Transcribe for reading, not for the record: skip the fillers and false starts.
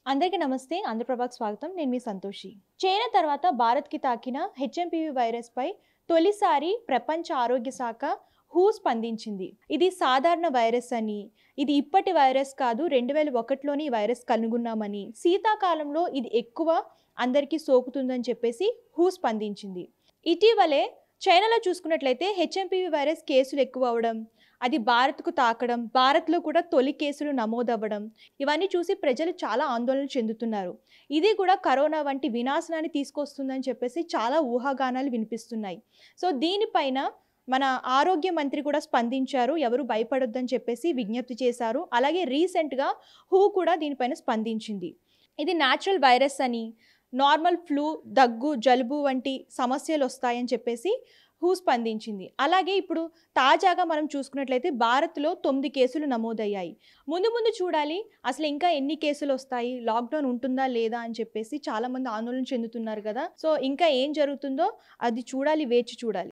అందరికీ నమస్తే. ఆంధ్రప్రభకు స్వాగతం. నేను మీ సంతోషి. చైనా తర్వాత భారత్‌కి తాకిన హెచ్ఎంపీవీ వైరస్‌పై తొలిసారి ప్రపంచ ఆరోగ్య శాఖ స్పందించింది. ఇది సాధారణ వైరస్ అని, ఇది ఇప్పటి వైరస్ కాదు, 2001లోనే ఈ వైరస్ కనుగొన్నామని, శీతాకాలంలో ఇది ఎక్కువ అందరికీ సోకుతుందని చెప్పేసి స్పందించింది. ఇటీవలే చైనాలో చూసుకున్నట్లయితే హెచ్ఎంపీవీ వైరస్ కేసులు ఎక్కువ అవ్వడం, అది భారత్‌కు తాకడం, భారత్‌లో కూడా తొలి కేసులు నమోదవ్వడం, ఇవన్నీ చూసి ప్రజలు చాలా ఆందోళన చెందుతున్నారు. ఇది కూడా కరోనా వంటి వినాశనాన్ని తీసుకొస్తుందని చెప్పేసి చాలా ఊహాగానాలు వినిపిస్తున్నాయి. సో, దీనిపైన మన ఆరోగ్య మంత్రి కూడా స్పందించారు. ఎవరు భయపడొద్దని చెప్పేసి విజ్ఞప్తి చేశారు. అలాగే రీసెంట్‌గా కూడా దీనిపైన స్పందించింది. ఇది న్యాచురల్ వైరస్ అని, నార్మల్ ఫ్లూ, దగ్గు, జలుబు వంటి సమస్యలొస్తాయని చెప్పేసి స్పందించింది. అలాగే ఇప్పుడు తాజాగా మనం చూసుకున్నట్లయితే భారత్‌లో 9 కేసులు నమోదయ్యాయి. ముందు ముందు చూడాలి అసలు ఇంకా ఎన్ని కేసులొస్తాయి, లాక్‌డౌన్ ఉంటుందా లేదా అని చెప్పేసి చాలామంది ఆందోళన చెందుతున్నారు కదా! సో, ఇంకా ఏం జరుగుతుందో అది చూడాలి, వేచి చూడాలి.